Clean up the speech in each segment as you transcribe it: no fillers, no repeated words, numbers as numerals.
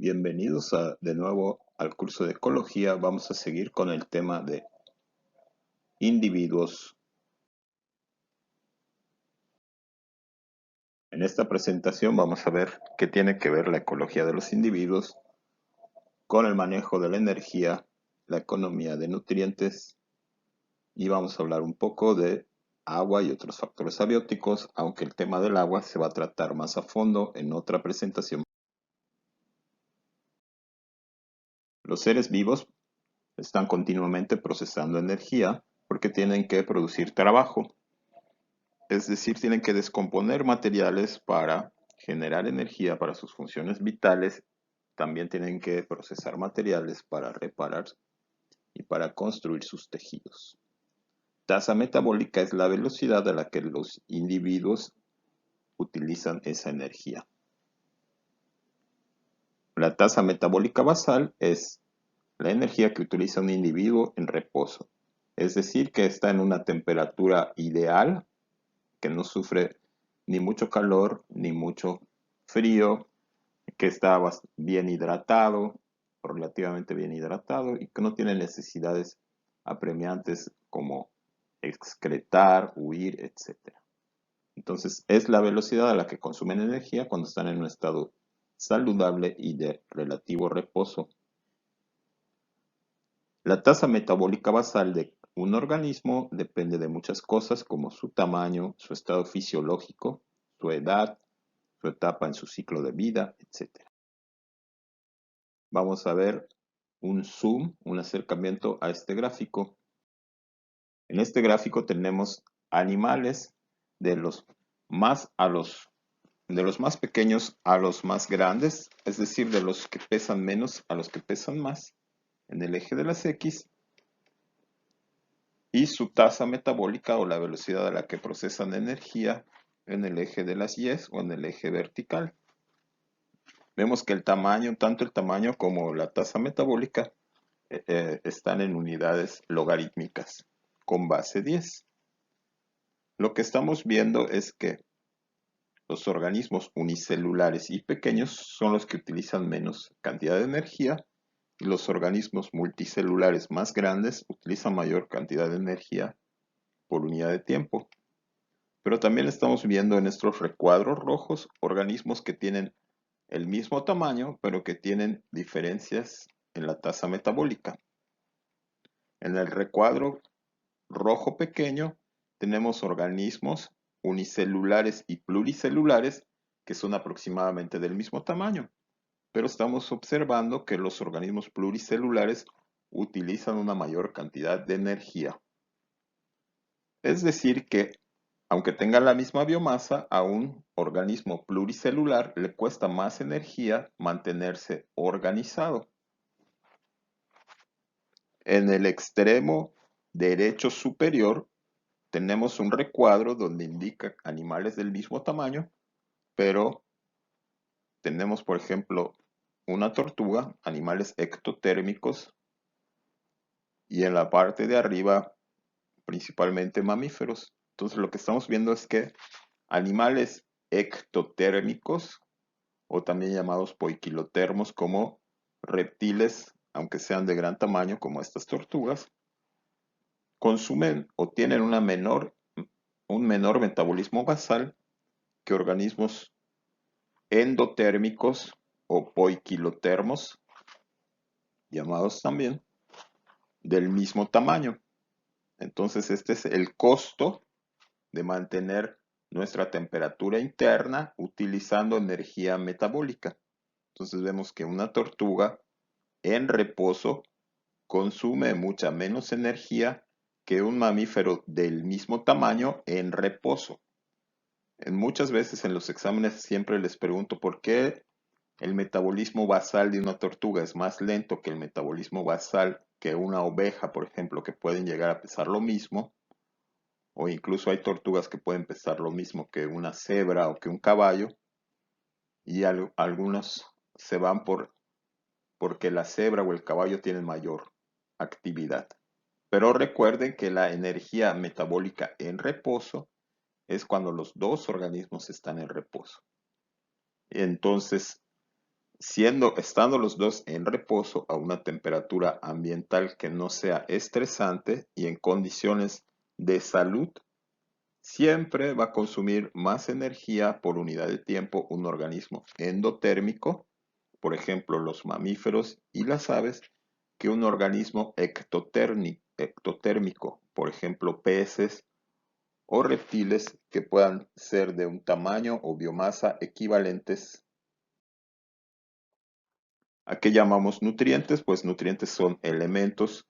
Bienvenidos de nuevo al curso de ecología. Vamos a seguir con el tema de individuos. En esta presentación vamos a ver qué tiene que ver la ecología de los individuos con el manejo de la energía, la economía de nutrientes y vamos a hablar un poco de agua y otros factores abióticos, aunque el tema del agua se va a tratar más a fondo en otra presentación. Los seres vivos están continuamente procesando energía porque tienen que producir trabajo. Es decir, tienen que descomponer materiales para generar energía para sus funciones vitales. También tienen que procesar materiales para reparar y para construir sus tejidos. Tasa metabólica es la velocidad a la que los individuos utilizan esa energía. La tasa metabólica basal es la energía que utiliza un individuo en reposo. Es decir, que está en una temperatura ideal, que no sufre ni mucho calor ni mucho frío, que está bien hidratado, relativamente bien hidratado y que no tiene necesidades apremiantes como excretar, huir, etc. Entonces es la velocidad a la que consumen energía cuando están en un estado saludable y de relativo reposo. La tasa metabólica basal de un organismo depende de muchas cosas como su tamaño, su estado fisiológico, su edad, su etapa en su ciclo de vida, etc. Vamos a ver un zoom, un acercamiento a este gráfico. En este gráfico tenemos animales de los más pequeños a los más grandes, es decir, de los que pesan menos a los que pesan más, en el eje de las X, y su tasa metabólica o la velocidad a la que procesan energía en el eje de las Y o en el eje vertical. Vemos que tanto el tamaño como la tasa metabólica están en unidades logarítmicas con base 10. Lo que estamos viendo es que los organismos unicelulares y pequeños son los que utilizan menos cantidad de energía y los organismos multicelulares más grandes utilizan mayor cantidad de energía por unidad de tiempo. Pero también estamos viendo en estos recuadros rojos organismos que tienen el mismo tamaño, pero que tienen diferencias en la tasa metabólica. En el recuadro rojo pequeño tenemos organismos unicelulares y pluricelulares que son aproximadamente del mismo tamaño, pero estamos observando que los organismos pluricelulares utilizan una mayor cantidad de energía. Es decir que, aunque tenga la misma biomasa, a un organismo pluricelular le cuesta más energía mantenerse organizado. En el extremo derecho superior tenemos un recuadro donde indica animales del mismo tamaño, pero tenemos, por ejemplo, una tortuga, animales ectotérmicos, y en la parte de arriba principalmente mamíferos. Entonces lo que estamos viendo es que animales ectotérmicos, o también llamados poiquilotermos, como reptiles, aunque sean de gran tamaño, como estas tortugas, consumen o tienen un menor metabolismo basal que organismos endotérmicos o poiquilotermos, llamados también, del mismo tamaño. Entonces este es el costo de mantener nuestra temperatura interna utilizando energía metabólica. Entonces vemos que una tortuga en reposo consume mucha menos energía que un mamífero del mismo tamaño en reposo. Muchas veces en los exámenes siempre les pregunto por qué el metabolismo basal de una tortuga es más lento que el metabolismo basal que una oveja, por ejemplo, que pueden llegar a pesar lo mismo, o incluso hay tortugas que pueden pesar lo mismo que una cebra o que un caballo, y algunos se van porque la cebra o el caballo tienen mayor actividad. Pero recuerden que la energía metabólica en reposo es cuando los dos organismos están en reposo. Entonces, estando los dos en reposo a una temperatura ambiental que no sea estresante y en condiciones de salud, siempre va a consumir más energía por unidad de tiempo un organismo endotérmico, por ejemplo los mamíferos y las aves, que un organismo ectotérmico, por ejemplo peces o reptiles que puedan ser de un tamaño o biomasa equivalentes. ¿A qué llamamos nutrientes? Pues nutrientes son elementos,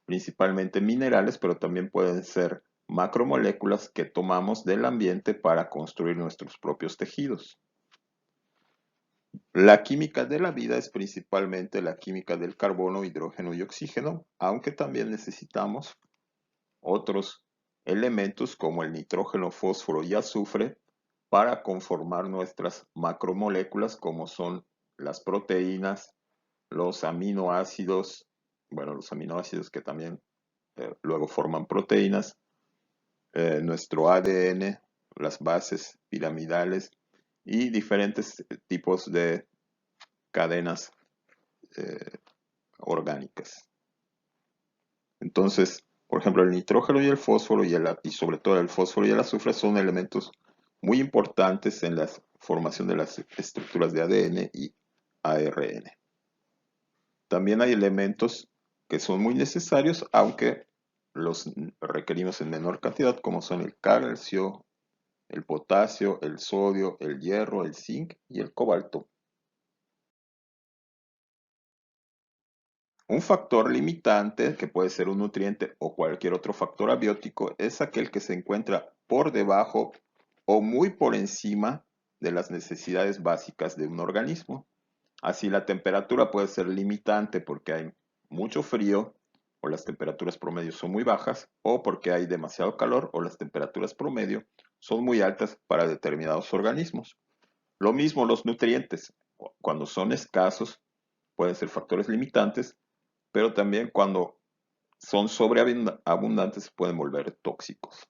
principalmente minerales, pero también pueden ser macromoléculas que tomamos del ambiente para construir nuestros propios tejidos. La química de la vida es principalmente la química del carbono, hidrógeno y oxígeno, aunque también necesitamos otros elementos como el nitrógeno, fósforo y azufre para conformar nuestras macromoléculas como son las proteínas, los aminoácidos, bueno, los aminoácidos que también luego forman proteínas, nuestro ADN, las bases piramidales y diferentes tipos de cadenas eh, orgánicas. Entonces, por ejemplo, el nitrógeno y el fósforo y sobre todo el fósforo y el azufre son elementos muy importantes en la formación de las estructuras de ADN y ARN. También hay elementos que son muy necesarios, aunque los requerimos en menor cantidad, como son el calcio, el potasio, el sodio, el hierro, el zinc y el cobalto. Un factor limitante, que puede ser un nutriente o cualquier otro factor abiótico, es aquel que se encuentra por debajo o muy por encima de las necesidades básicas de un organismo. Así la temperatura puede ser limitante porque hay mucho frío o las temperaturas promedio son muy bajas, o porque hay demasiado calor o las temperaturas promedio son muy altas para determinados organismos. Lo mismo los nutrientes, cuando son escasos pueden ser factores limitantes, pero también cuando son sobreabundantes se pueden volver tóxicos.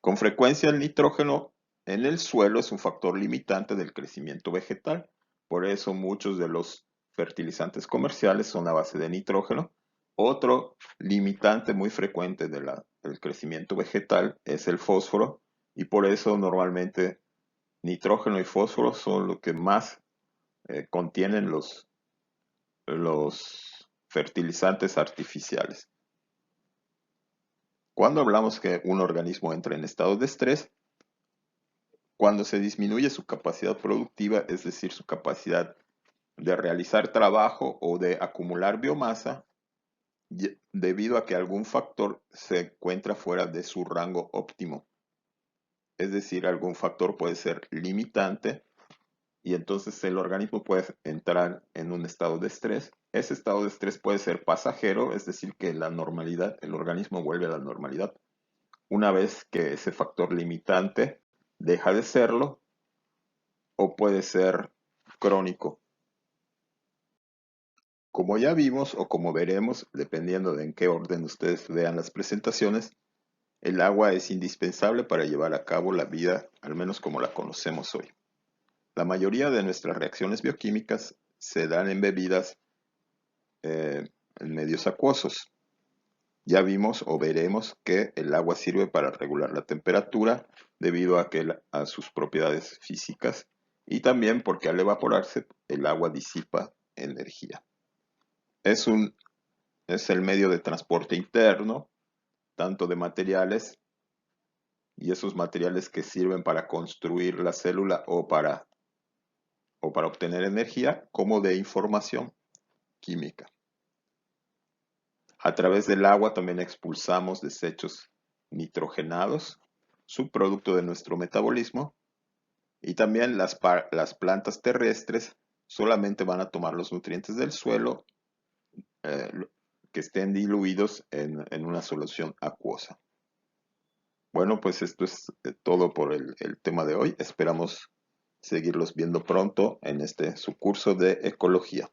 Con frecuencia el nitrógeno en el suelo es un factor limitante del crecimiento vegetal. Por eso muchos de los fertilizantes comerciales son a base de nitrógeno. Otro limitante muy frecuente del crecimiento vegetal es el fósforo y por eso normalmente nitrógeno y fósforo son lo que más contienen los fertilizantes artificiales. Cuando hablamos que un organismo entra en estado de estrés, cuando se disminuye su capacidad productiva, es decir, su capacidad de realizar trabajo o de acumular biomasa, debido a que algún factor se encuentra fuera de su rango óptimo. Es decir, algún factor puede ser limitante y entonces el organismo puede entrar en un estado de estrés. Ese estado de estrés puede ser pasajero, es decir, que la normalidad, el organismo vuelve a la normalidad. Una vez que ese factor limitante deja de serlo, o puede ser crónico. Como ya vimos o como veremos, dependiendo de en qué orden ustedes vean las presentaciones, el agua es indispensable para llevar a cabo la vida, al menos como la conocemos hoy. La mayoría de nuestras reacciones bioquímicas se dan en bebidas en medios acuosos. Ya vimos o veremos que el agua sirve para regular la temperatura debido a sus propiedades físicas y también porque al evaporarse el agua disipa energía. Es el medio de transporte interno, tanto de materiales y esos materiales que sirven para construir la célula o para obtener energía, como de información química. A través del agua también expulsamos desechos nitrogenados, subproducto de nuestro metabolismo, y también las plantas terrestres solamente van a tomar los nutrientes del suelo eh, que estén diluidos en una solución acuosa. Bueno, pues esto es todo por el tema de hoy. Esperamos seguirlos viendo pronto en su curso de ecología.